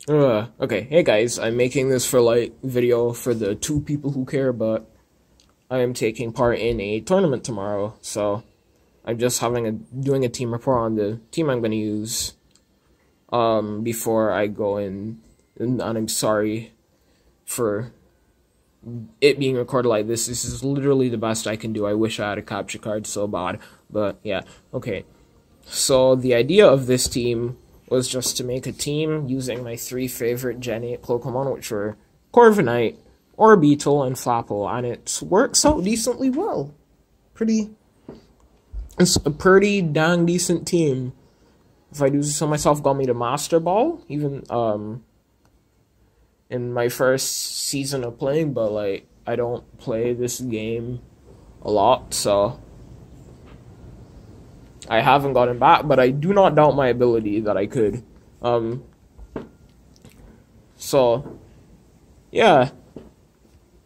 Okay, hey guys, I'm making this for video for the 2 people who care, but I am taking part in a tournament tomorrow, so I'm just doing a team report on the team I'm gonna use before I go in, and I'm sorry for it being recorded like this. This is literally the best I can do. I wish I had a capture card so bad, but yeah, okay. So the idea of this team was just to make a team using my 3 favorite Gen 8 Pokemon, which were Corviknight, Orbeetle, and Flapple, and it works out decently well. It's a pretty dang decent team. If I do so myself, got me the Master Ball, even in my first season of playing, but I don't play this game a lot, so I haven't gotten back, but I do not doubt my ability that I could. So yeah.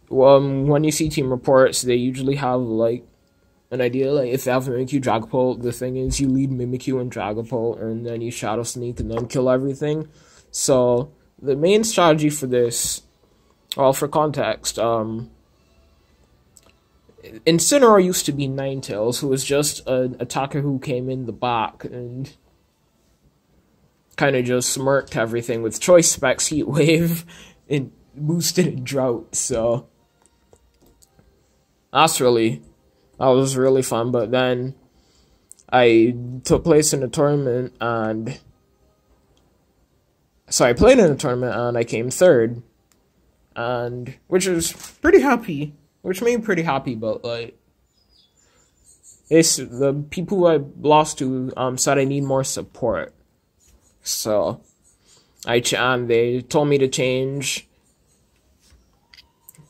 When you see team reports, they usually have an idea, if they have Mimikyu, Dragapult, the thing is you lead Mimikyu and Dragapult, and then you Shadow Sneak and then kill everything. So the main strategy for this, well, for context, Incineroar used to be Ninetales, who was just an attacker who came in the back and kind of just smirked everything with Choice Specs, Heat Wave, and boosted in Drought, so that was really fun. But then I took place in a tournament, and so I played in a tournament and I came 3rd, and which made me pretty happy, but the people who I lost to said I need more support, so they told me to change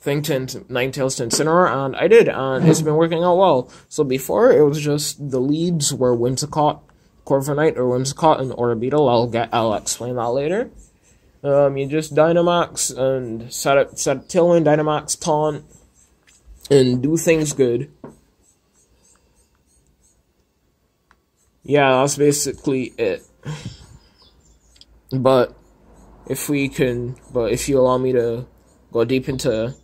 Ninetales to Incineroar, and I did, and it's been working out well. So before, it was just the leads were Whimsicott, Corviknight, or Whimsicott, and Orbeetle. I'll explain that later. You just Dynamax and set Tailwind, Dynamax, Taunt, and do things good. Yeah, that's basically it. But if you allow me to go deep into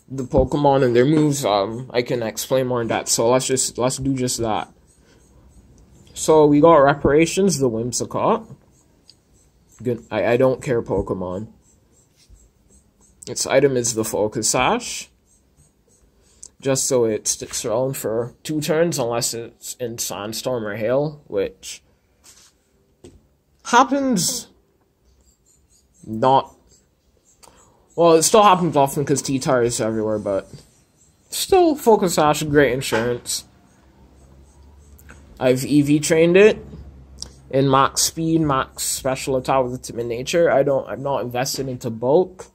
the Pokemon and their moves, I can explain more in depth. So let's do just that. So we got Reparations, the Whimsicott. Good. I don't care Pokemon. Its item is the Focus Sash, just so it sticks around for 2 turns unless it's in Sandstorm or Hail, which happens not. Well, it still happens often because T-Tar is everywhere, but still, Focus Sash, great insurance. I've EV trained it in max speed, max special attack with Timid Nature. I'm not invested into bulk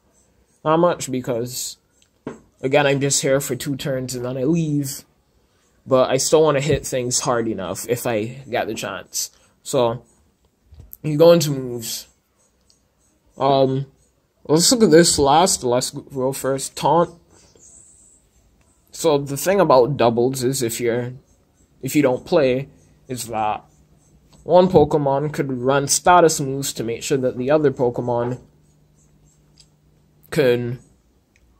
that much because, again, I'm just here for 2 turns and then I leave. But I still want to hit things hard enough if I get the chance. So you go into moves. Let's look at this last. Let's go first. Taunt. So the thing about doubles is if you don't play, is that one Pokemon could run status moves to make sure that the other Pokemon can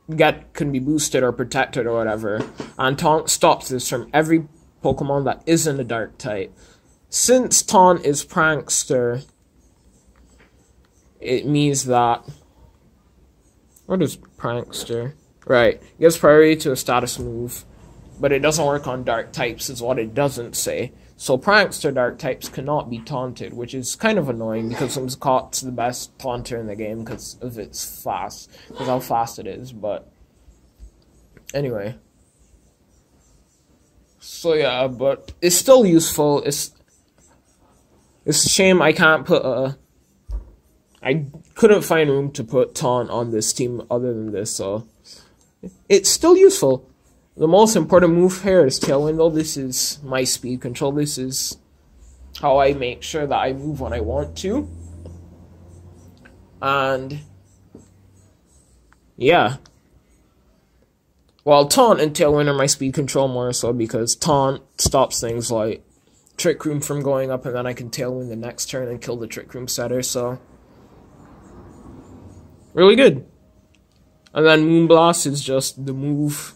be boosted or protected or whatever. And Taunt stops this from every Pokemon that isn't a Dark type. Since Taunt is Prankster, it means that. What is Prankster? Right. Gives priority to a status move, but it doesn't work on Dark types, is what it doesn't say. So Prankster Dark types cannot be taunted, which is kind of annoying because Whimsicott's the best taunter in the game because of its fast, because how fast it is. But anyway. So yeah, but it's still useful. It's a shame I can't put I couldn't find room to put Taunt on this team other than this, so it's still useful. The most important move here is Tailwind, though. This is my speed control. This is how I make sure that I move when I want to. And yeah. Well, Taunt and Tailwind are my speed control more so because Taunt stops things like Trick Room from going up, and then I can Tailwind the next turn and kill the Trick Room setter, so really good. And then Moonblast is just the move.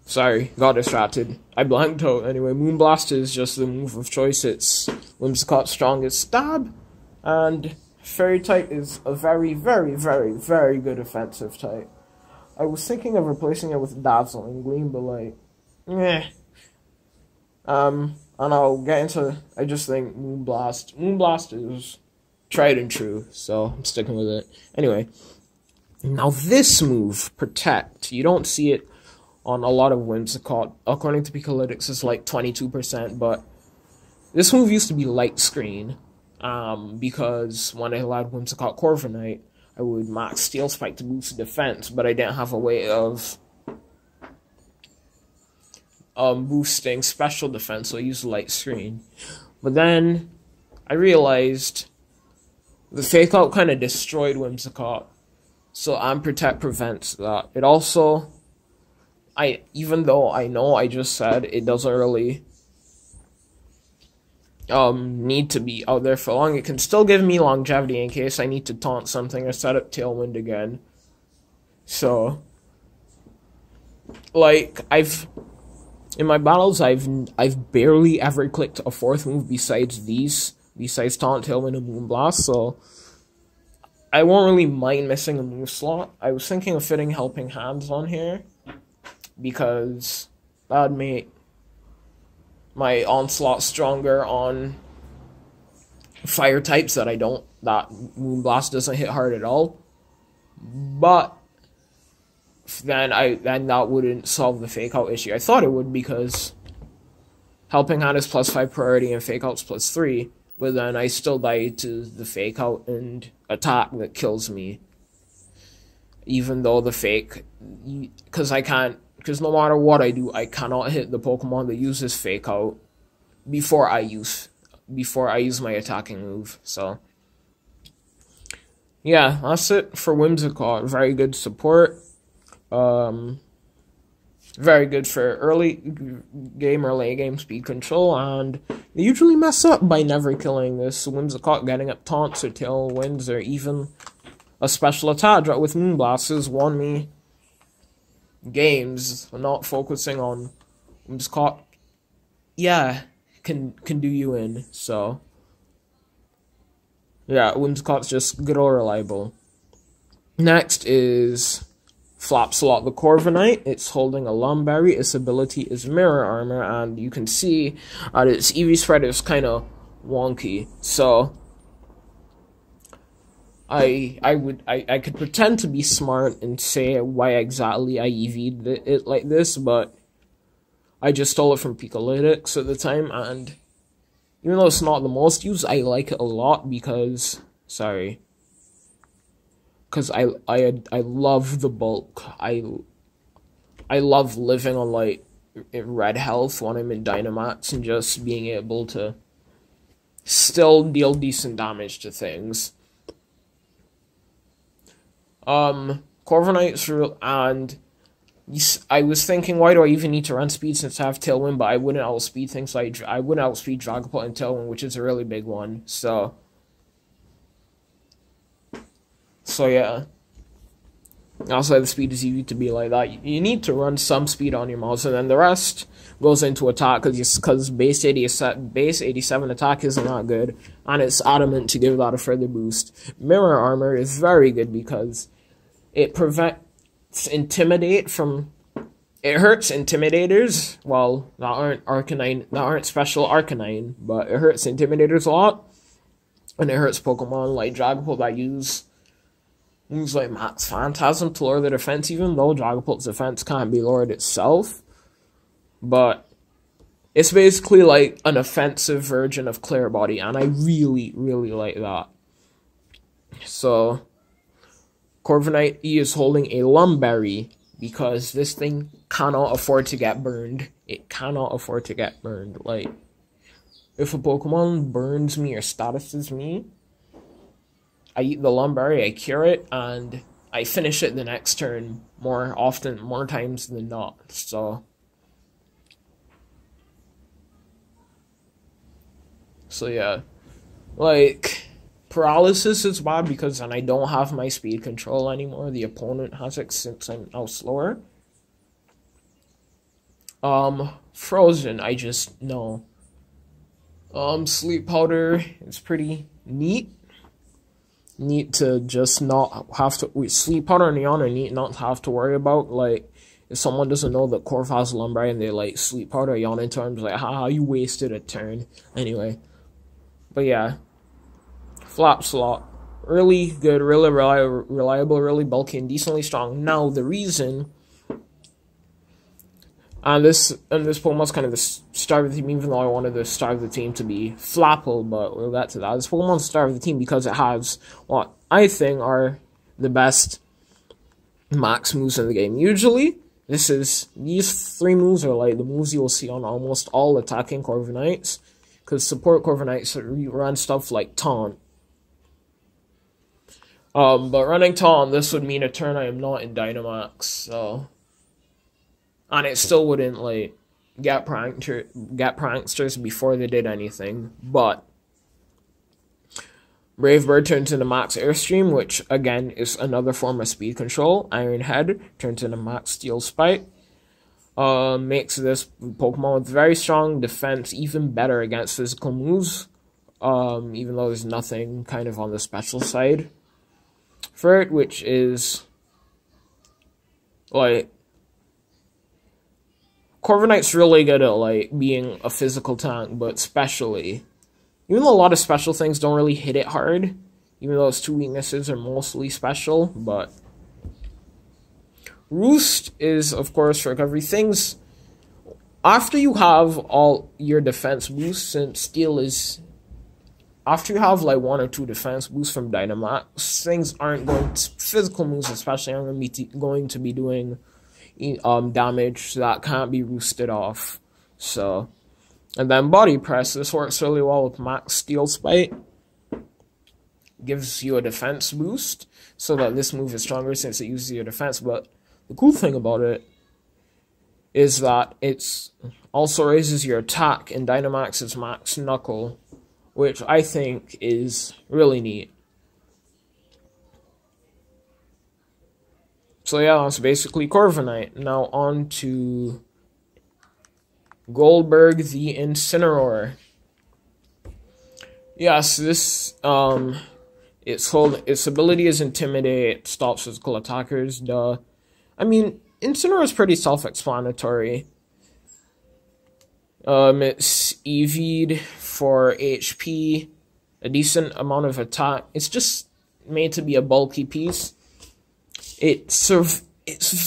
Sorry, got distracted. I blanked out. Anyway, Moonblast is just the move of choice. It's Whimsicott's strongest stab. And Fairy type is a very, very, very, very good offensive type. I was thinking of replacing it with Dazzling Gleam, but like, and I'll get into, I just think Moonblast. Moonblast is tried and true, so I'm sticking with it. Anyway, now this move, Protect, you don't see it on a lot of Whimsicott. According to Picolytics, it's like 22%, but this move used to be Light Screen, because when I allowed Whimsicott Corviknight, I would max Steel Spike to boost defense, but I didn't have a way of boosting special defense, so I used Light Screen. But then I realized the Fake Out kind of destroyed Whimsicott, so Protect prevents that. It also, even though I know I just said it doesn't really need to be out there for long, it can still give me longevity in case I need to taunt something or set up Tailwind again. So, like, in my battles, I've barely ever clicked a fourth move besides Taunt, Tailwind, and Moonblast, so I won't really mind missing a move slot. I was thinking of fitting Helping Hands on here, because that would make my onslaught stronger on fire types that Moonblast doesn't hit hard at all. But then that wouldn't solve the Fake Out issue. I thought it would, because Helping Hand is +5 priority and Fake Out's +3, but then I still die to the Fake Out and attack that kills me. Even though the fake, because no matter what I do, I cannot hit the Pokemon that uses Fake Out before I use my attacking move. So yeah, that's it for Whimsicott. Very good support. Very good for early game or late game speed control, and they usually mess up by never killing this Whimsicott. Getting up taunts or tailwinds or even a special attack with Moonblast has won me games. Not focusing on Whimsicott, can do you in. So yeah, Whimsicott's just good or reliable. Next is Flapple, the Corviknight. It's holding a Lumberry. Its ability is Mirror Armor, and you can see that its EV spread is kind of wonky. So I could pretend to be smart and say why exactly I EV'd it like this, but I just stole it from Picolytics at the time, and even though it's not the most used, I like it a lot because I love the bulk. I love living on like red health when I'm in Dynamax and just being able to still deal decent damage to things. Corviknight's real, and I was thinking, why do I even need to run speed since I have Tailwind? But I wouldn't outspeed things like I wouldn't outspeed Dragapult and Tailwind, which is a really big one. So yeah. Also, the speed is easy to be like that. You need to run some speed on your mouse, and then the rest goes into attack because base 87 attack isn't that good, and it's adamant to give that a further boost. Mirror Armor is very good because it prevents Intimidate from. It hurts Intimidators. Well, that aren't special Arcanine, but it hurts Intimidators a lot, and it hurts Pokemon like Dragapult that use moves like Max Phantasm to lower the defense, even though Dragapult's defense can't be lowered itself. But it's basically like an offensive version of Clear Body, and I really, really like that. So Corviknight is holding a Lumberry because this thing cannot afford to get burned. It cannot afford to get burned. Like, if a Pokemon burns me or statuses me, I eat the Lumberry, I cure it, and I finish it the next turn more times than not. So yeah, like, Paralysis is bad because then I don't have my speed control anymore. The opponent has it since I'm now slower. Frozen, I just know. Sleep powder is pretty neat. Neat to just not have to. Sleep powder and Neon are neat not to have to worry about. Like, if someone doesn't know that Corv has Lumbray and they like Sleep powder, Yawn into him, like, haha, you wasted a turn. Anyway. But yeah. Flap slot. Really good, really reliable, really bulky, and decently strong. Now, the reason. And this Pokemon's kind of the star of the team, even though I wanted the star of the team to be Flapple, but we'll get to that. This Pokemon's star of the team because it has what I think are the best max moves in the game. Usually, these 3 moves are like the moves you will see on almost all attacking Corviknights, because support Corviknights run stuff like Taunt. But running Taunt, this would mean a turn I am not in Dynamax, so. And it still wouldn't, like, get pranksters before they did anything. But Brave Bird turns into Max Airstream, which, again, is another form of speed control. Iron Head turns into Max Steel Spike. Makes this Pokemon with very strong defense even better against physical moves. Even though there's nothing kind of on the special side for it, which is, like, Corviknight's really good at, like, being a physical tank, but specially. Even though a lot of special things don't really hit it hard, even though its 2 weaknesses are mostly special, but. Roost is, of course, recovery. Things. After you have all your defense boosts, since Steel is. After you have, like, 1 or 2 defense boosts from Dynamax, things aren't going to. Physical moves, especially, aren't going to be doing damage that can't be roosted off. So, and then Body Press, this works really well with Max Steel Spike. Gives you a defense boost, so that this move is stronger since it uses your defense. But the cool thing about it is that it's also raises your attack in Dynamax's Max Knuckle, which I think is really neat. So yeah, that's basically Corviknight. Now on to Goldberg the Incineroar. Yes, this its ability is Intimidate, it stops physical attackers, duh. I mean, Incineroar is pretty self-explanatory. It's EV'd for HP, a decent amount of attack. It's just made to be a bulky piece. It's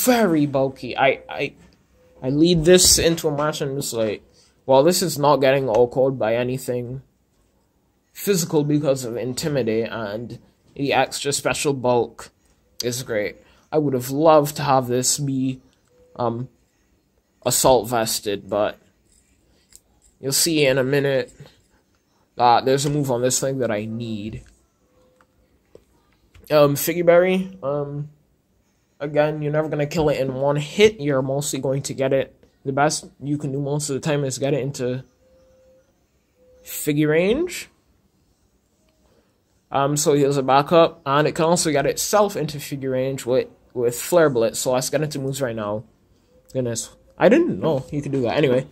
very bulky. I lead this into a match and I'm just like, well, this is not getting all-called by anything physical because of Intimidate, and the extra special bulk is great. I would have loved to have this be Assault Vested, but you'll see in a minute that there's a move on this thing that I need. Figgy Berry, again, you're never going to kill it in one hit. You're mostly going to get it. The best you can do most of the time is get it into Figgy range. So here's a backup. And it can also get itself into Figgy range with Flare Blitz. So let's get into moves right now. Goodness. I didn't know you could do that. Anyway.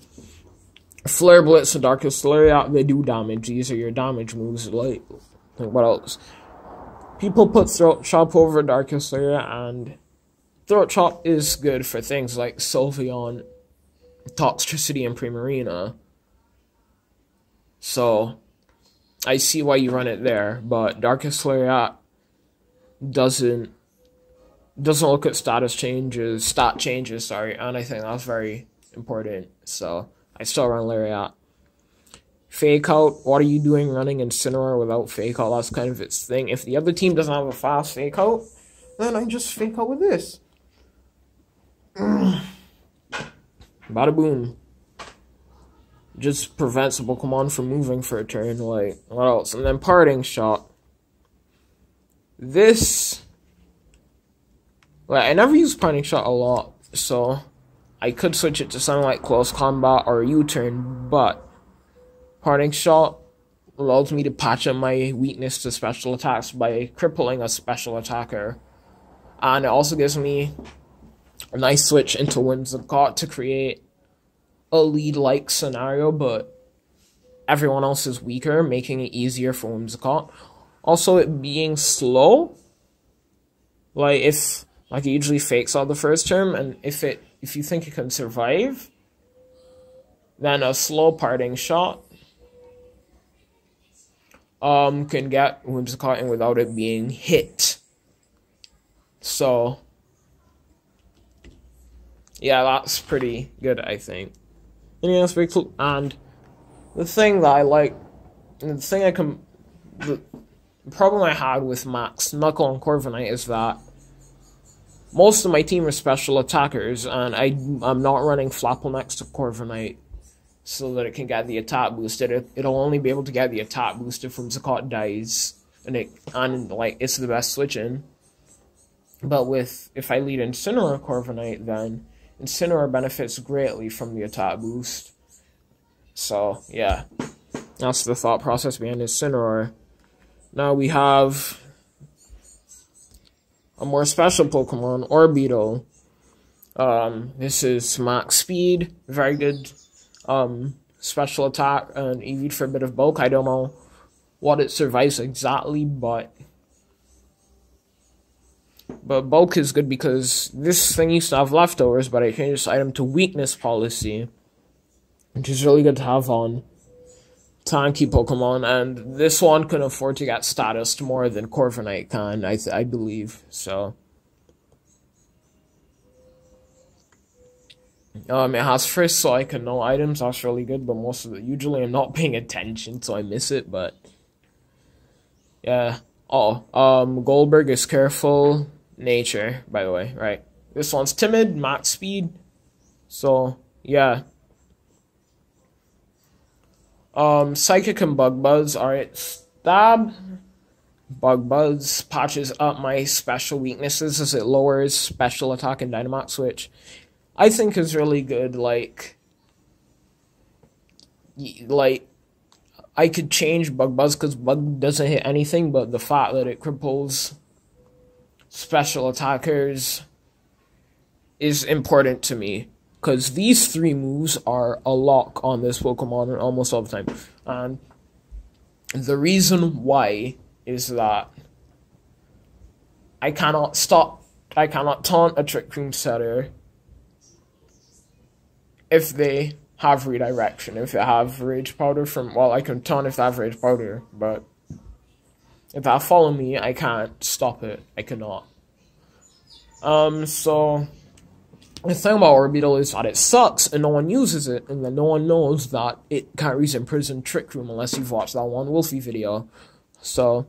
Flare Blitz and Darkest Lariat, they do damage. These are your damage moves. Like what else? People put Throat Chop over Darkest Lariat, and Throat Chop is good for things like Sylveon, Toxtricity, and Primarina. So, I see why you run it there, but Darkest Lariat doesn't look at stat changes, and I think that's very important. So, I still run Lariat. Fake Out, what are you doing running Incineroar without Fake Out? That's kind of its thing. If the other team doesn't have a fast Fake Out, then I just Fake Out with this. Bada boom. Just prevents a Pokemon from moving for a turn. Like, what else? And then Parting Shot. This... Like, I never use Parting Shot a lot, so I could switch it to something like Close Combat or U-Turn, but Parting Shot allows me to patch up my weakness to special attacks by crippling a special attacker. And it also gives me a nice switch into Whimsicott to create a lead-like scenario, but everyone else is weaker, making it easier for Whimsicott. Also, it being slow, like it usually fakes out the first turn, and if you think it can survive, then a slow parting shot can get Whimsicott in without it being hit. So yeah, that's pretty good, I think. And yeah, it's very cool. And the thing that I like, and the problem I had with Max, Knuckle, and Corviknight is that most of my team are special attackers, and I'm not running Flapple next to Corviknight so that it can get the attack boosted. It'll only be able to get the attack boosted from Whimsicott dies, and it's the best switch in. But if I lead Incineroar Corviknight, then Incineroar benefits greatly from the attack boost. So yeah, that's the thought process behind Incineroar. Now we have a more special Pokemon, Orbeetle. This is max speed, very good special attack, and EV for a bit of bulk. I don't know what it survives exactly, but bulk is good because this thing used to have leftovers, but I changed this item to weakness policy, which is really good to have on tanky Pokemon, and this one can afford to get statused more than Corviknight can, I believe, so. It has Frisk, so I can know items, that's really good, but most of it, usually I'm not paying attention, so I miss it, but yeah. Goldberg is careful nature, by the way, right? This one's timid, max speed, so yeah. Psychic and Bug Buzz. Alright, Stab. Bug Buzz patches up my special weaknesses as it lowers special attack and Dynamax, which I think is really good. Like I could change Bug Buzz because Bug doesn't hit anything, but the fact that it cripples special attackers is important to me. Because these three moves are a lock on this Pokemon almost all the time. And the reason why is that I cannot taunt a Trick Room setter if they have redirection. If they have Rage Powder I can taunt if they have Rage Powder, but if they follow me, I can't stop it. I cannot. So the thing about Orbeetle is that it sucks and no one uses it, and then no one knows that it carries Imprison Trick Room unless you've watched that one Wolfie video. So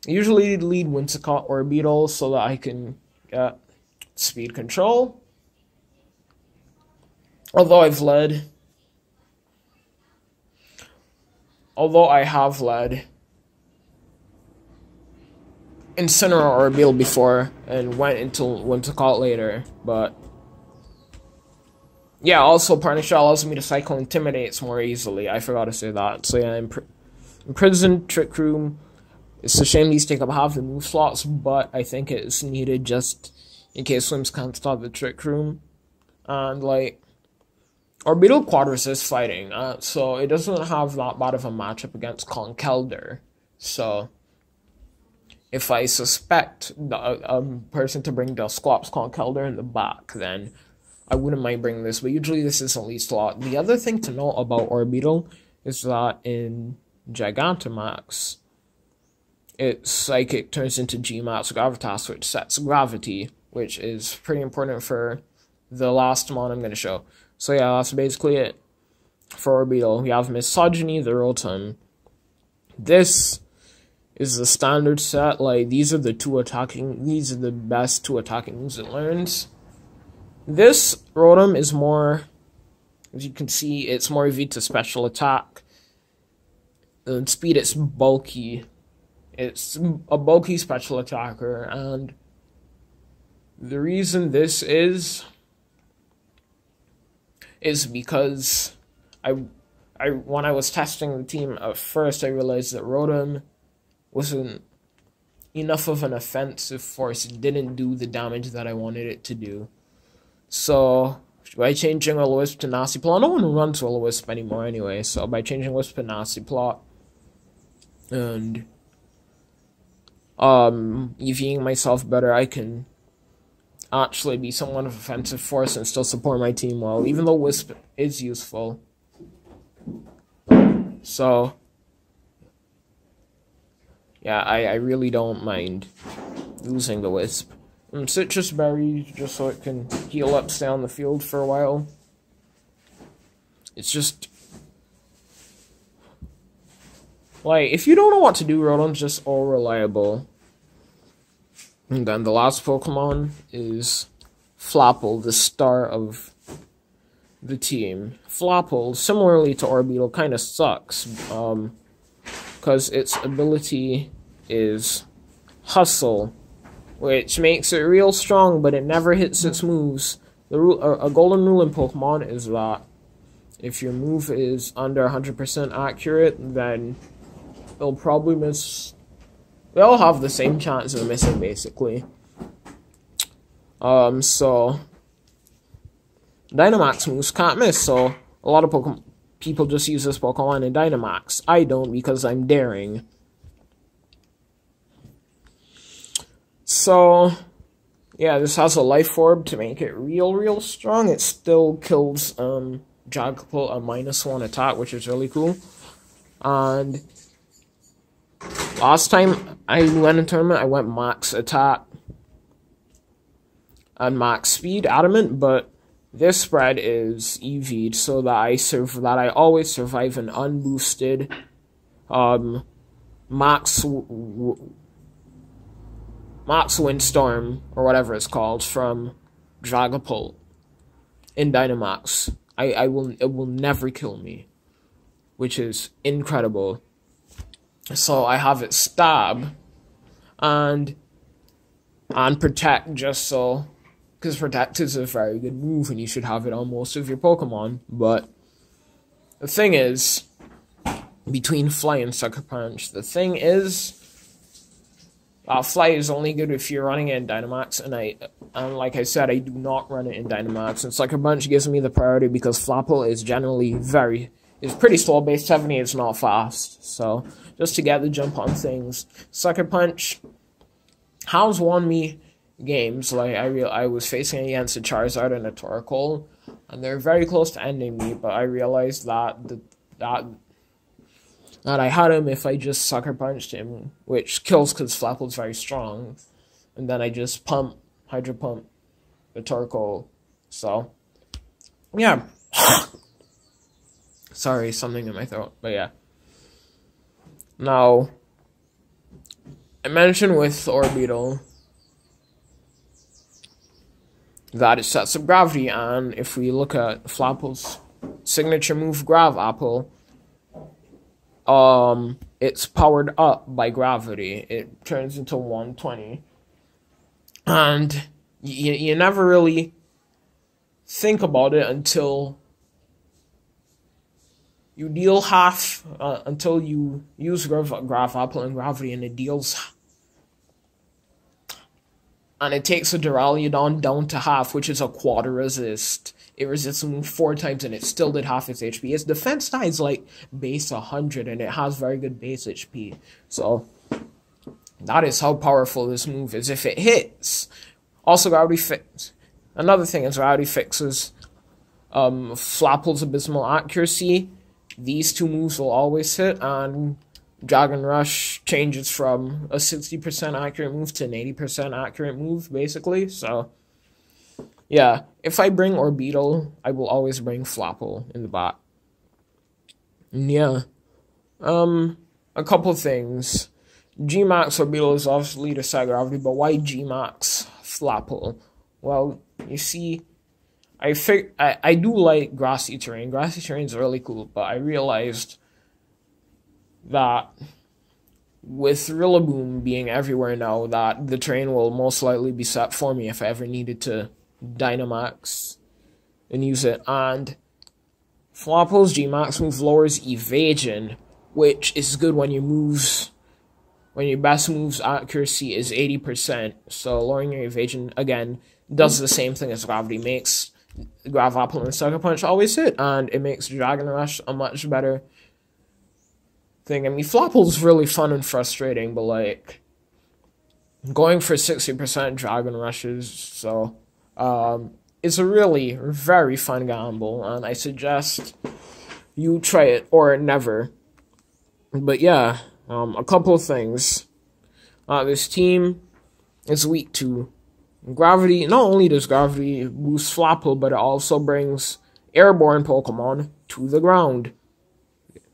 I usually lead Whimsicott Orbeetle so that I can get speed control. Although I have led Incineroar Orbeetle before and went into Whimsicott later, but yeah, also Parting Shot allows me to cycle Intimidates more easily. I forgot to say that. So yeah, Imprison Trick Room. It's a shame these take up half the move slots, but I think it's needed just in case Swims can't stop the Trick Room. And like Orbeetle Quad Resist fighting, so it doesn't have that bad of a matchup against Conkeldurr. So if I suspect a person to bring Dusclops Conkeldurr in the back, then I wouldn't mind bringing this, but usually this is at least a lot. The other thing to note about Orbeetle is that in Gigantamax, its Psychic turns into Gmax Gravitas, which sets Gravity, which is pretty important for the last mon I'm going to show. So yeah, that's basically it for Orbeetle. We have Misogyny, the Rotom. This is the standard set. Like, these are the best two attacking moves it learns. This Rotom is more, as you can see, it's more EV to special attack. And speed, it's bulky. It's a bulky special attacker, and the reason this is because when I was testing the team at first, I realized that Rotom wasn't enough of an offensive force. It didn't do the damage that I wanted it to do. So by changing Will-O-Wisp to Nasty Plot, no one runs Will-O-Wisp anymore anyway, so by changing Wisp to Nasty Plot and EVing myself better, I can actually be somewhat of an offensive force and still support my team well, even though Wisp is useful. So yeah, I really don't mind losing the Wisp. Citrus Berry, just so it can heal up, stay on the field for a while. It's just, like, if you don't know what to do, Rotom's just all reliable. And then the last Pokemon is Flapple, the star of the team. Flapple, similarly to Orbeetle, kind of sucks, because its ability is Hustle, which makes it real strong, but it never hits its moves. A golden rule in Pokemon is that if your move is under 100% accurate, then it'll probably miss. They'll have the same chance of missing, basically. So Dynamax moves can't miss, so a lot of people just use this Pokemon in Dynamax. I don't, because I'm daring. So yeah, this has a Life Orb to make it real strong. It still kills Dragapult a -1 attack, which is really cool. And last time I went in tournament, I went max attack and max speed adamant, but this spread is EV'd so that I always survive an unboosted max Windstorm, or whatever it's called, from Dragapult in Dynamax. It will never kill me, which is incredible. So I have it Stab and Protect, just so, because Protect is a very good move and you should have it on most of your Pokemon. But the thing is, between Fly and Sucker Punch, the thing is, Fly is only good if you're running it in Dynamax, and like I said, I do not run it in Dynamax, and Sucker Punch gives me the priority because Flapple is generally pretty slow. Base 70 is not fast, so just to get the jump on things. Sucker Punch has won me games. Like I was facing against a Charizard and a Torkoal, and they're very close to ending me, but I realized that I had him if I just Sucker Punched him, which kills because Flapple's very strong, and then I just Hydro Pump the Torkoal. So yeah. Sorry, something in my throat, but yeah. Now, I mentioned with Orbeetle that it sets up gravity, and if we look at Flapple's signature move, Grav Apple, it's powered up by gravity. It turns into 120, and you never really think about it until you deal half, until you use Grav Apple and Gravity, and it deals, and it takes a Duraludon down to half, which is a quad resist. It resists a move 4 times, and it still did half its HP. Its defense die is like base 100, and it has very good base HP. So that is how powerful this move is if it hits. Also, Gravity fix. Another thing is Gravity fixes Flapple's abysmal accuracy. These 2 moves will always hit, and Dragon Rush changes from a 60% accurate move to an 80% accurate move, basically. So yeah, if I bring Orbeetle, I will always bring Flapple in the back. And yeah, a couple things. G-Max Orbeetle is obviously the side gravity, but why G-Max Flapple? Well, you see, I do like grassy terrain. Grassy terrain is really cool, but I realized that with Rillaboom being everywhere now, that the terrain will most likely be set for me if I ever needed to Dynamax and use it. And Flapple's G-Max move lowers evasion, which is good when your best move's accuracy is 80%. So lowering your evasion, again, does the same thing as gravity. Makes Grav Apple and Sucker Punch always hit, and it makes Dragon Rush a much better thing. I mean, Flapple's really fun and frustrating, but like going for 60% Dragon Rushes, so it's a really very fun gamble, and I suggest you try it or never. But yeah, a couple of things. This team is weak to gravity. Not only does gravity boost Flapple, but it also brings airborne Pokemon to the ground.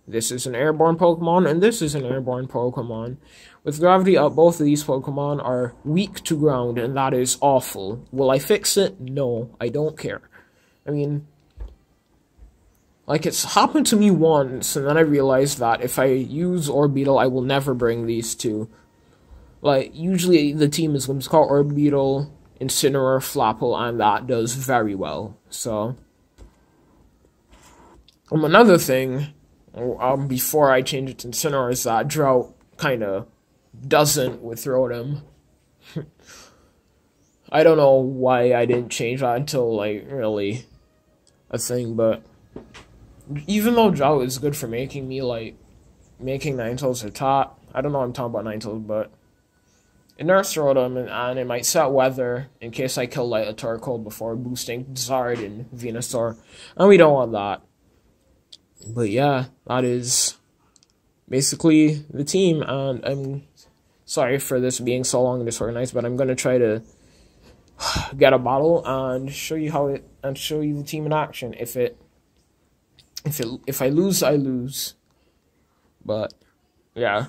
This is an airborne Pokemon, and this is an airborne Pokemon. With gravity up, both of these Pokemon are weak to ground, and that is awful. Will I fix it? No, I don't care. I mean, like, it's happened to me once, and then I realized that if I use Orbeetle, I will never bring these two. Like, usually the team is going to call Orbeetle, Incineroar, Flapple, and that does very well. So, another thing, before I change it to Incineroar, is that Drought kind of doesn't with Rotom. I don't know why I didn't change that until, like, really a thing, but even though Drought is good for making me, like, making Ninetales or top, I don't know I'm talking about Ninetales, but it nerfs Rotom, and it might set Weather in case I kill Light Torkoal before boosting Zard and Venusaur, and we don't want that. But yeah, that is basically the team, and I'm sorry for this being so long and disorganized, but I'm gonna try to get a bottle and show you show you the team in action. If I lose, I lose. But yeah.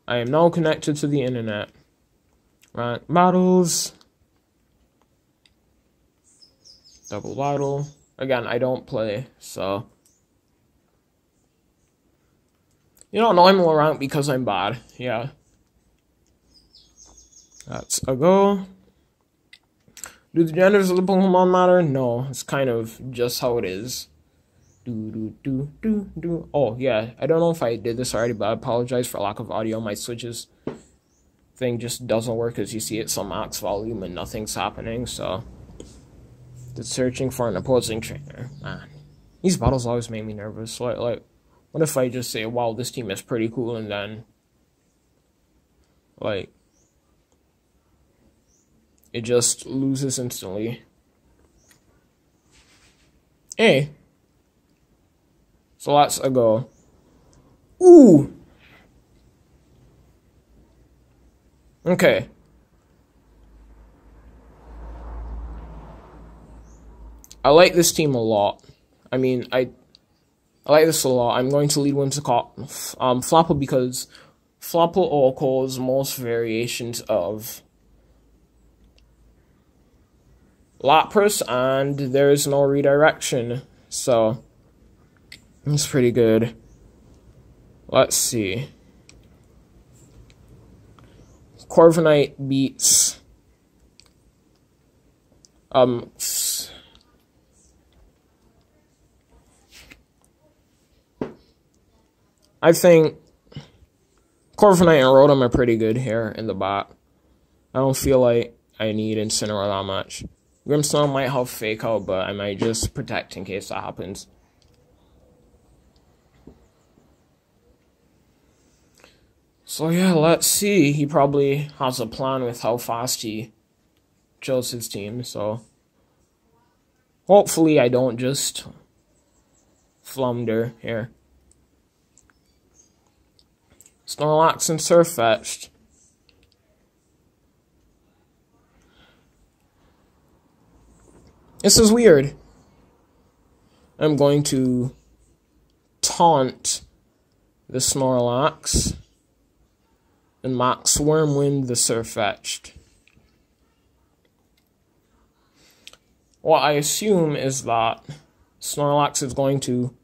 I am now connected to the internet. Right, bottles. Double bottle. Again, I don't play, so you don't know I'm around because I'm bad. Yeah. That's a go. Do the genders of the Pokemon matter? No, it's kind of just how it is. Oh, yeah, I don't know if I did this already, but I apologize for lack of audio. My Switch's thing just doesn't work, as you see it's on max volume and nothing's happening, so it's searching for an opposing trainer. Man, these battles always make me nervous. Like, what if I just say, wow, this team is pretty cool, and then, like, it just loses instantly. Hey. So that's a go. Ooh! Okay. I like this team a lot. I mean, I like this a lot. I'm going to lead one to call Flapple, because Flapple all calls most variations of Lapras, and there's no redirection, so it's pretty good. Let's see. Corviknight beats I think Corviknight and Rotom are pretty good here in the bot. I don't feel like I need Incineroar that much. Grimmsnarl might have Fake Out, but I might just protect in case that happens. So yeah, let's see. He probably has a plan with how fast he chose his team, so hopefully I don't just flounder here. Snorlax and Surfetched. This is weird. I'm going to taunt the Snorlax and Max Wormwind the Surfetched. What I assume is that Snorlax is going to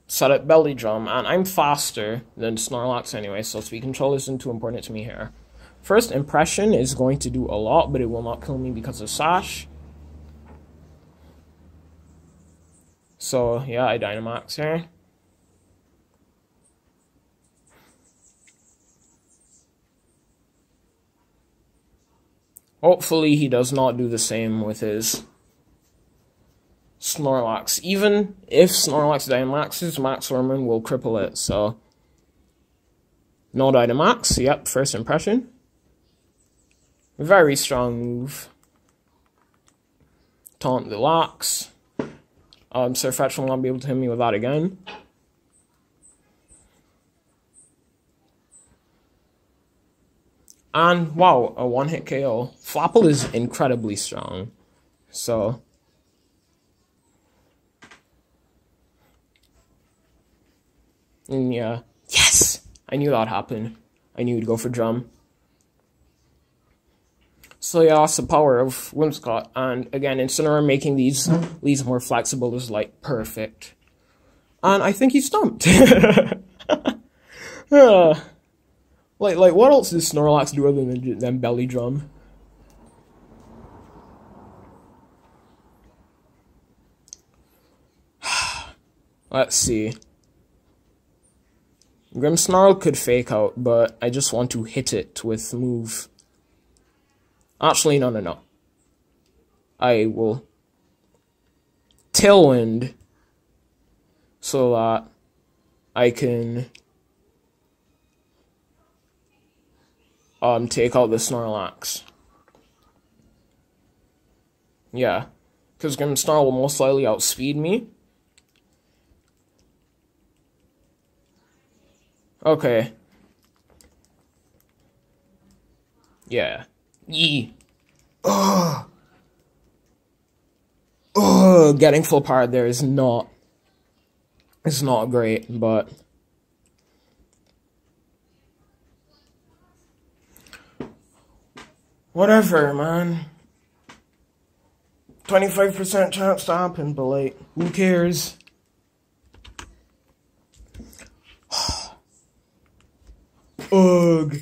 set up Belly Drum, and I'm faster than Snorlax anyway, so speed control isn't too important to me here. First Impression is going to do a lot, but it will not kill me because of Sash. So, yeah, I Dynamax here. Hopefully he does not do the same with his Snorlax. Even if Snorlax Dynamaxes, Max Hormone will cripple it, so... No Dynamax, yep, first impression. Very strong move. Taunt the Lox. Surfetch will not be able to hit me with that again. And, wow, a one-hit KO. Flapple is incredibly strong. So... And yeah. Yes! I knew that happened. I knew he'd go for Drum. So yeah, that's the power of Whimsicott. And again, Incineroar making these leads more flexible is like perfect. And I think he's stumped. Like what else does Snorlax do other than belly drum? Let's see. Grimmsnarl could fake out, but I just want to hit it with move. Actually, no. I will Tailwind so that I can take out the Snorlax. Yeah, because Grimmsnarl will most likely outspeed me. Okay. Yeah. Yee. Ugh. Ugh. Getting full power there is not... It's not great, but... Whatever, man. 25% chance to happen, but like, who cares? Ugh.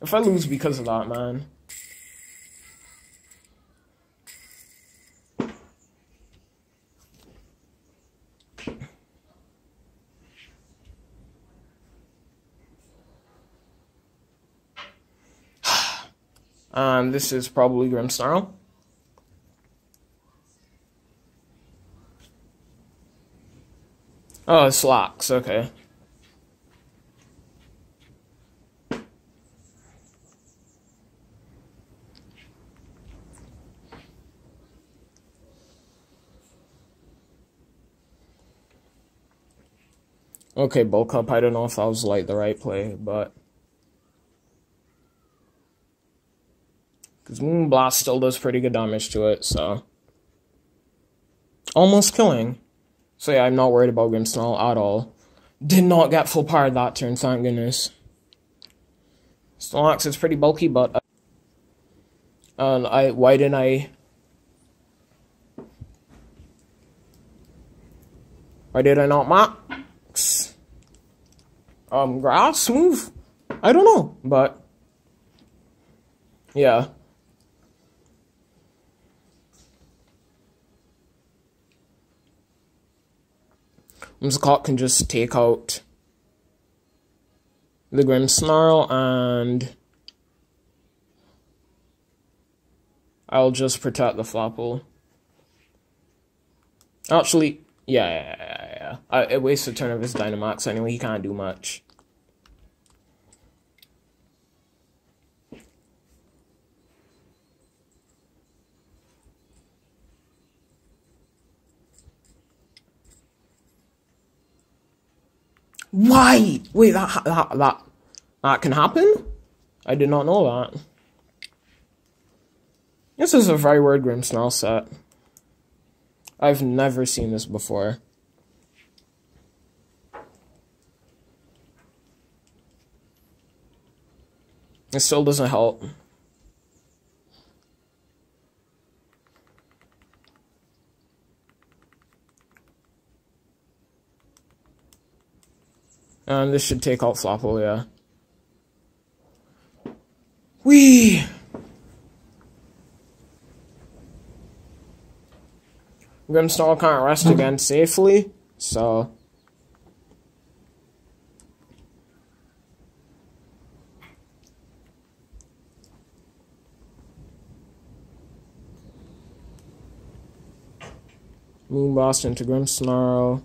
If I lose because of that, man. This is probably Grimmsnarl. Oh, it's Lox, okay. Okay, bulk up, I don't know if that was like the right play, but... Because Moonblast still does pretty good damage to it, so... Almost killing. So yeah, I'm not worried about Grimmsnarl at all. Did not get full power that turn, thank goodness. Snorlax is pretty bulky, but... why didn't I not max? Grass move? I don't know, but... Yeah. Whimsicott can just take out the Grimmsnarl, and I'll just protect the Flapple. Actually, yeah. It wastes a turn of his Dynamax anyway, he can't do much. Why? Wait, that can happen? I did not know that. This is a very weird Grimmsnarl set. I've never seen this before. It still doesn't help. And this should take out Flapple, yeah. Whee! Grimstall can't rest again safely, so... Moonblast into Grimmsnarl.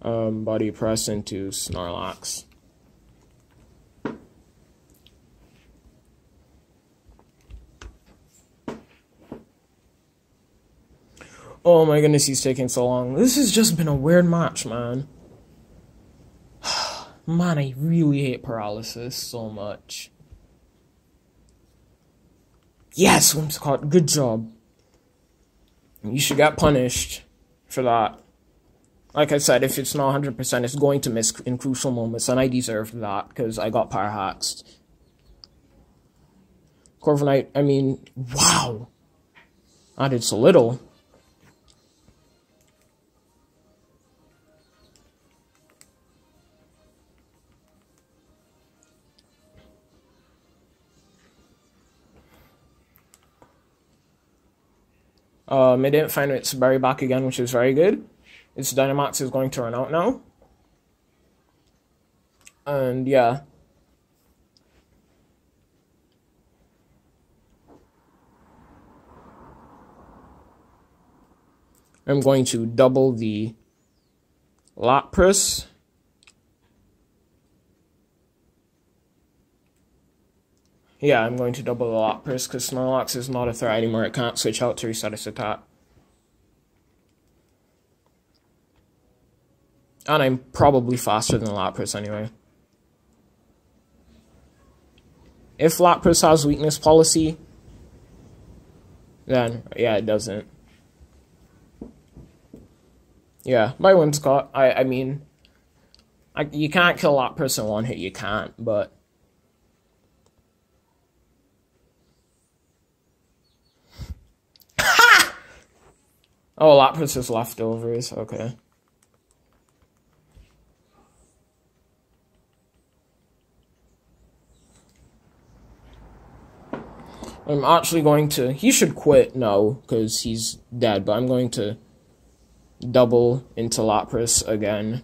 Body Press into Snorlax. Oh my goodness, he's taking so long. This has just been a weird match, man. Man, I really hate paralysis so much. Yes, Whimsicott, good job. You should get punished for that. Like I said, if it's not 100%, it's going to miss in crucial moments, and I deserved that, because I got power haxed. Corviknight, I mean, wow! I did so little. It didn't find its berry back again, which is very good. Its Dynamax is going to run out now. And yeah. I'm going to double the Lapras. Yeah, I'm going to double the Lapras because Snorlax is not a threat anymore. It can't switch out to reset its attack. And I'm probably faster than Lapras anyway. If Lapras has weakness policy, then yeah, it doesn't. Yeah, by Whimsicott, I mean, you can't kill Lapras in one hit, you can't, but... Oh, Lapras is leftovers, okay. I'm actually going to... He should quit now, because he's dead, but I'm going to double into Lapras again.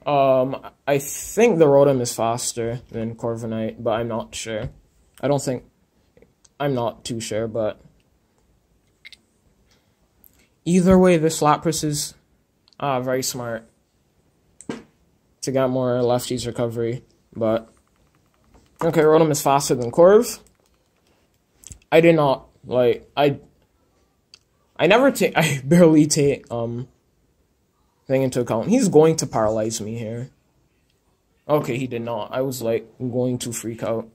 I think the Rotom is faster than Corviknight, but I'm not sure. I'm not too sure, but... Either way, this Lapras is very smart to get more lefties recovery, but... Okay, Rotom is faster than Corv. I did not, like, I barely take, thing into account. He's going to paralyze me here. Okay, he did not. I was, like, going to freak out.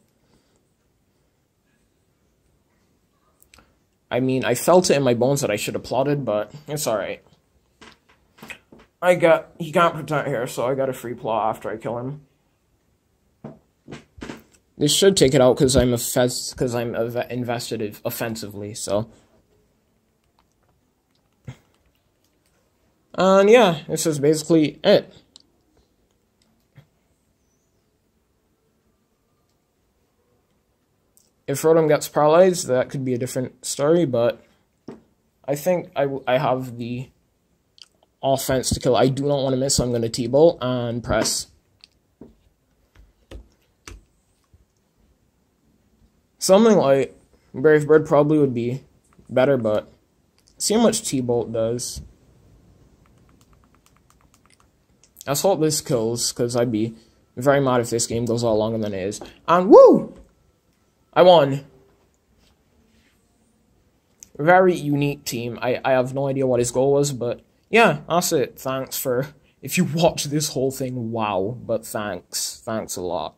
I mean, I felt it in my bones that I should have plotted, but it's alright. He can't protect here, so I got a free plot after I kill him. This should take it out because I'm invested offensively, so. And yeah, this is basically it. If Rotom gets paralyzed, that could be a different story, but I think I have the offense to kill. I do not want to miss, so I'm going to T-Bolt and press. Something like Brave Bird probably would be better, but see how much T-Bolt does. Let's hope this kills, because I'd be very mad if this game goes a lot longer than it is. And woo! I won. Very unique team. I have no idea what his goal was, but yeah, that's it. Thanks for... If you watch this whole thing, wow. But thanks. Thanks a lot.